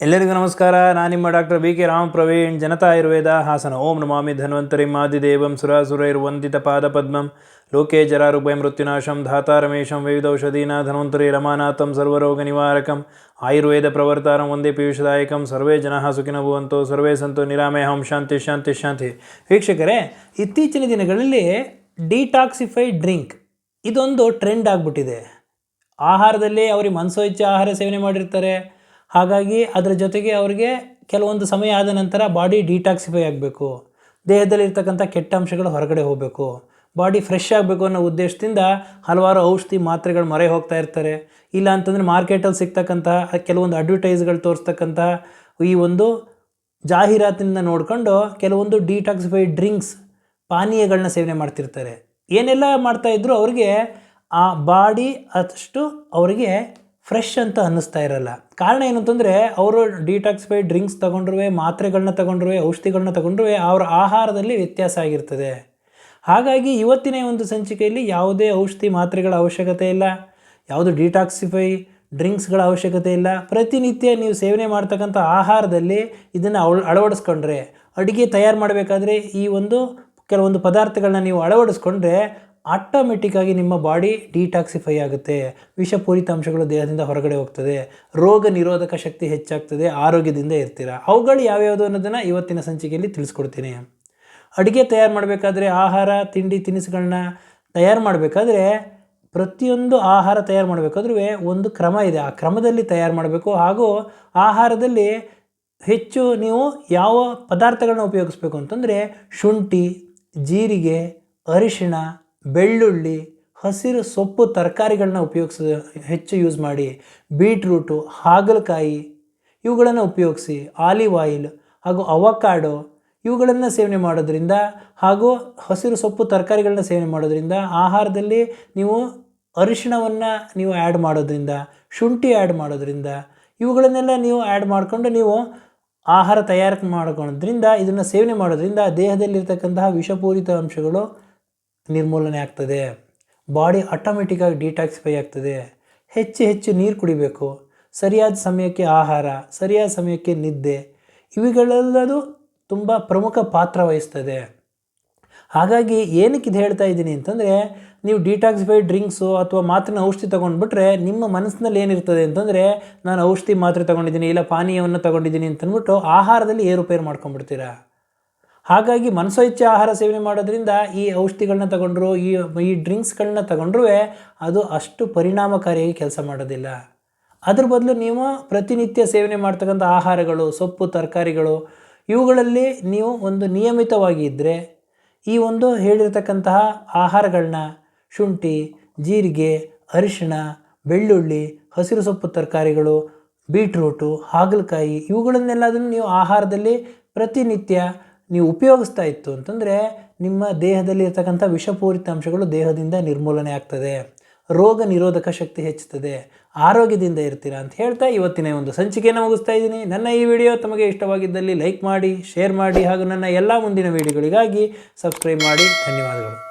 ಎಲ್ಲರಿಗೂ ನಮಸ್ಕಾರ. ನಾನು ನಿಮ್ಮ ಡಾಕ್ಟರ್ BK ರಾಮ್ ಪ್ರವೀಣ್, ಜನತಾ ಆಯುರ್ವೇದ ಹಾಸನ. ಓಂ ನಮಾಮಿ ಧನ್ವಂತರಿಂ ಆದಿದೇವಂ ಸುರಾಸುರೈರ್ವಂದಿತ ಪಾದಪದ್ಮಂ ಲೋಕೆ ಜರಾರುಭಯ ಮೃತ್ಯುನಾಶಂ ಧಾತಾರಮೇಶಂ ವಿವಿಧೌಷಧೀನ ಧನ್ವಂತರಿ ರಮಾನಾಥಂ ಸರ್ವರೋಗ ನಿವಾರಕಂ ಆಯುರ್ವೇದ ಪ್ರವರ್ತಾರಂ ವಂದೇ ಪೀಯೂಷದಾಯಕಂ. ಸರ್ವೇ ಜನಃ ಸುಖಿನೋ ಭವಂತು, ಸರ್ವೇ ಸಂತು ನಿರಾಮಯಂ. ಶಾಂತಿ ಶಾಂತಿ ಶಾಂತಿ. ವೀಕ್ಷಕರೇ, ಇತ್ತೀಚಿನ ದಿನಗಳಲ್ಲಿ ಡಿಟಾಕ್ಸಿಫೈಡ್ ಡ್ರಿಂಕ್ ಇದೊಂದು ಟ್ರೆಂಡ್ ಆಗಿಬಿಟ್ಟಿದೆ. ಆಹಾರದಲ್ಲಿ ಅವ್ರಿಗೆ ಮನಸೋ ಇಚ್ಛೆ ಆಹಾರ ಸೇವನೆ ಮಾಡಿರ್ತಾರೆ. ಹಾಗಾಗಿ ಅದರ ಜೊತೆಗೆ ಅವರಿಗೆ ಕೆಲವೊಂದು ಸಮಯ ಆದ ನಂತರ ಬಾಡಿ ಡಿಟಾಕ್ಸಿಫೈ ಆಗಬೇಕು, ದೇಹದಲ್ಲಿರ್ತಕ್ಕಂಥ ಕೆಟ್ಟ ಅಂಶಗಳು ಹೊರಗಡೆ ಹೋಗಬೇಕು, ಬಾಡಿ ಫ್ರೆಶ್ ಆಗಬೇಕು ಅನ್ನೋ ಉದ್ದೇಶದಿಂದ ಹಲವಾರು ಔಷಧಿ ಮಾತ್ರೆಗಳು ಮೊರೆ ಹೋಗ್ತಾ ಇರ್ತಾರೆ. ಇಲ್ಲ ಅಂತಂದರೆ ಮಾರ್ಕೆಟಲ್ಲಿ ಸಿಗ್ತಕ್ಕಂತಹ ಕೆಲವೊಂದು ಅಡ್ವರ್ಟೈಸ್ಗಳು ತೋರಿಸ್ತಕ್ಕಂಥ ಈ ಒಂದು ಜಾಹೀರಾತಿನ ನೋಡಿಕೊಂಡು ಕೆಲವೊಂದು ಡಿಟಾಕ್ಸಿಫೈಡ್ ಡ್ರಿಂಕ್ಸ್ ಪಾನೀಯಗಳನ್ನ ಸೇವನೆ ಮಾಡ್ತಿರ್ತಾರೆ. ಏನೆಲ್ಲ ಮಾಡ್ತಾಯಿದ್ರು ಅವ್ರಿಗೆ ಆ ಬಾಡಿ ಅಷ್ಟು ಅವರಿಗೆ ಫ್ರೆಶ್ ಅಂತ ಅನ್ನಿಸ್ತಾ ಇರಲ್ಲ. ಕಾರಣ ಏನು ಅಂತಂದರೆ ಅವರು ಡಿಟಾಕ್ಸಿಫೈಡ್ ಡ್ರಿಂಕ್ಸ್ ತೊಗೊಂಡ್ರೂ, ಮಾತ್ರೆಗಳನ್ನ ತೊಗೊಂಡ್ರೂ, ಔಷಧಿಗಳನ್ನ ತೊಗೊಂಡ್ರೂ ಅವರ ಆಹಾರದಲ್ಲಿ ವ್ಯತ್ಯಾಸ ಆಗಿರ್ತದೆ. ಹಾಗಾಗಿ ಇವತ್ತಿನ ಒಂದು ಸಂಚಿಕೆಯಲ್ಲಿ ಯಾವುದೇ ಔಷಧಿ ಮಾತ್ರೆಗಳ ಅವಶ್ಯಕತೆ ಇಲ್ಲ, ಯಾವುದು ಡಿಟಾಕ್ಸಿಫೈ ಡ್ರಿಂಕ್ಸ್ಗಳ ಅವಶ್ಯಕತೆ ಇಲ್ಲ. ಪ್ರತಿನಿತ್ಯ ನೀವು ಸೇವನೆ ಮಾಡ್ತಕ್ಕಂಥ ಆಹಾರದಲ್ಲಿ ಇದನ್ನು ಅಳವಡಿಸ್ಕೊಂಡ್ರೆ, ಅಡುಗೆ ತಯಾರು ಮಾಡಬೇಕಾದ್ರೆ ಈ ಒಂದು ಕೆಲವೊಂದು ಪದಾರ್ಥಗಳನ್ನ ನೀವು ಅಳವಡಿಸ್ಕೊಂಡ್ರೆ ಆಟೋಮೆಟಿಕ್ಕಾಗಿ ನಿಮ್ಮ ಬಾಡಿ ಡಿಟಾಕ್ಸಿಫೈ ಆಗುತ್ತೆ, ವಿಷಪೂರಿತ ಅಂಶಗಳು ದೇಹದಿಂದ ಹೊರಗಡೆ ಹೋಗ್ತದೆ, ರೋಗ ನಿರೋಧಕ ಶಕ್ತಿ ಹೆಚ್ಚಾಗ್ತದೆ, ಆರೋಗ್ಯದಿಂದ ಇರ್ತೀರ. ಅವುಗಳು ಯಾವ್ಯಾವುದು ಅನ್ನೋದನ್ನು ಇವತ್ತಿನ ಸಂಚಿಕೆಯಲ್ಲಿ ತಿಳಿಸ್ಕೊಡ್ತೀನಿ. ಅಡುಗೆ ತಯಾರು ಮಾಡಬೇಕಾದ್ರೆ, ಆಹಾರ ತಿಂಡಿ ತಿನಿಸುಗಳನ್ನ ತಯಾರು ಮಾಡಬೇಕಾದ್ರೆ, ಪ್ರತಿಯೊಂದು ಆಹಾರ ತಯಾರು ಮಾಡಬೇಕಾದ್ರೂ ಒಂದು ಕ್ರಮ ಇದೆ. ಆ ಕ್ರಮದಲ್ಲಿ ತಯಾರು ಮಾಡಬೇಕು. ಹಾಗೂ ಆಹಾರದಲ್ಲಿ ಹೆಚ್ಚು ನೀವು ಯಾವ ಪದಾರ್ಥಗಳನ್ನ ಉಪಯೋಗಿಸ್ಬೇಕು ಅಂತಂದರೆ ಶುಂಠಿ, ಜೀರಿಗೆ, ಅರಿಶಿಣ, ಬೆಳ್ಳುಳ್ಳಿ, ಹಸಿರು ಸೊಪ್ಪು ತರಕಾರಿಗಳನ್ನ ಹೆಚ್ಚು ಯೂಸ್ ಮಾಡಿ. ಬೀಟ್ರೂಟು, ಹಾಗಲಕಾಯಿ ಇವುಗಳನ್ನು ಉಪಯೋಗಿಸಿ. ಆಲಿವ್ ಆಯಿಲ್ ಹಾಗೂ ಅವಕಾಡೋ ಇವುಗಳನ್ನು ಸೇವನೆ ಮಾಡೋದ್ರಿಂದ, ಹಾಗೂ ಹಸಿರು ಸೊಪ್ಪು ತರಕಾರಿಗಳನ್ನ ಸೇವನೆ ಮಾಡೋದ್ರಿಂದ, ಆಹಾರದಲ್ಲಿ ನೀವು ಅರಿಶಿಣವನ್ನು ನೀವು ಆ್ಯಡ್ ಮಾಡೋದ್ರಿಂದ, ಶುಂಠಿ ಆ್ಯಡ್ ಮಾಡೋದ್ರಿಂದ, ಇವುಗಳನ್ನೆಲ್ಲ ನೀವು ಆ್ಯಡ್ ಮಾಡಿಕೊಂಡು ನೀವು ಆಹಾರ ತಯಾರು ಮಾಡ್ಕೊಳ್ಳೋದ್ರಿಂದ, ಇದನ್ನು ಸೇವನೆ ಮಾಡೋದ್ರಿಂದ ದೇಹದಲ್ಲಿರ್ತಕ್ಕಂತಹ ವಿಷಪೂರಿತ ಅಂಶಗಳು ನಿರ್ಮೂಲನೆ ಆಗ್ತದೆ. ಬಾಡಿ ಆಟೋಮೆಟಿಕ್ಕಾಗಿ ಡಿಟಾಕ್ಸಿಫೈ ಆಗ್ತದೆ. ಹೆಚ್ಚು ನೀರು ಕುಡಿಬೇಕು. ಸರಿಯಾದ ಸಮಯಕ್ಕೆ ಆಹಾರ, ಸರಿಯಾದ ಸಮಯಕ್ಕೆ ನಿದ್ದೆ, ಇವುಗಳೆಲ್ಲದು ತುಂಬ ಪ್ರಮುಖ ಪಾತ್ರ ವಹಿಸ್ತದೆ. ಹಾಗಾಗಿ ಏನಕ್ಕೆ ಇದು ಹೇಳ್ತಾ ಇದ್ದೀನಿ ಅಂತಂದರೆ, ನೀವು ಡಿಟಾಕ್ಸಿಫೈಡ್ ಡ್ರಿಂಕ್ಸು ಅಥವಾ ಮಾತ್ರೆನ ಔಷಧಿ ತೊಗೊಂಡ್ಬಿಟ್ರೆ ನಿಮ್ಮ ಮನಸ್ಸಿನಲ್ಲಿ ಏನಿರ್ತದೆ ಅಂತಂದರೆ, ನಾನು ಔಷಧಿ ಮಾತ್ರೆ ತೊಗೊಂಡಿದ್ದೀನಿ, ಇಲ್ಲ ಪಾನೀಯವನ್ನು ತೊಗೊಂಡಿದ್ದೀನಿ ಅಂತಂದ್ಬಿಟ್ಟು ಆಹಾರದಲ್ಲಿ ಏರುಪೇರು ಮಾಡ್ಕೊಂಡ್ಬಿಡ್ತೀರ. ಹಾಗಾಗಿ ಮನಸೋ ಇಚ್ಛೆ ಆಹಾರ ಸೇವನೆ ಮಾಡೋದ್ರಿಂದ ಈ ಔಷಧಿಗಳನ್ನ ತಗೊಂಡ್ರು, ಈ ಡ್ರಿಂಕ್ಸ್ಗಳನ್ನ ತಗೊಂಡ್ರೂ ಅದು ಅಷ್ಟು ಪರಿಣಾಮಕಾರಿಯಾಗಿ ಕೆಲಸ ಮಾಡೋದಿಲ್ಲ. ಅದ್ರ ಬದಲು ನೀವು ಪ್ರತಿನಿತ್ಯ ಸೇವನೆ ಮಾಡ್ತಕ್ಕಂಥ ಆಹಾರಗಳು, ಸೊಪ್ಪು ತರಕಾರಿಗಳು ಇವುಗಳಲ್ಲಿ ನೀವು ಒಂದು ನಿಯಮಿತವಾಗಿ ಇದ್ದರೆ, ಈ ಒಂದು ಹೇಳಿರ್ತಕ್ಕಂತಹ ಆಹಾರಗಳನ್ನ ಶುಂಠಿ, ಜೀರಿಗೆ, ಅರಿಶಿಣ, ಬೆಳ್ಳುಳ್ಳಿ, ಹಸಿರು ಸೊಪ್ಪು ತರಕಾರಿಗಳು, ಬೀಟ್ರೂಟು, ಹಾಗಲಕಾಯಿ ಇವುಗಳನ್ನೆಲ್ಲದನ್ನು ನೀವು ಆಹಾರದಲ್ಲಿ ಪ್ರತಿನಿತ್ಯ ನೀವು ಉಪಯೋಗಿಸ್ತಾ ಇತ್ತು ಅಂತಂದರೆ ನಿಮ್ಮ ದೇಹದಲ್ಲಿ ಇರ್ತಕ್ಕಂಥ ವಿಷಪೂರಿತ ಅಂಶಗಳು ದೇಹದಿಂದ ನಿರ್ಮೂಲನೆ ಆಗ್ತದೆ, ರೋಗ ನಿರೋಧಕ ಶಕ್ತಿ ಹೆಚ್ಚುತ್ತದೆ, ಆರೋಗ್ಯದಿಂದ ಇರ್ತೀರ ಅಂತ ಹೇಳ್ತಾ ಇವತ್ತಿನ ಒಂದು ಸಂಚಿಕೆಯನ್ನು ಮುಗಿಸ್ತಾ ಇದ್ದೀನಿ. ನನ್ನ ಈ ವಿಡಿಯೋ ತಮಗೆ ಇಷ್ಟವಾಗಿದ್ದಲ್ಲಿ ಲೈಕ್ ಮಾಡಿ, ಶೇರ್ ಮಾಡಿ, ಹಾಗೂ ನನ್ನ ಎಲ್ಲ ಮುಂದಿನ ವಿಡಿಯೋಗಳಿಗಾಗಿ ಸಬ್ಸ್ಕ್ರೈಬ್ ಮಾಡಿ. ಧನ್ಯವಾದಗಳು.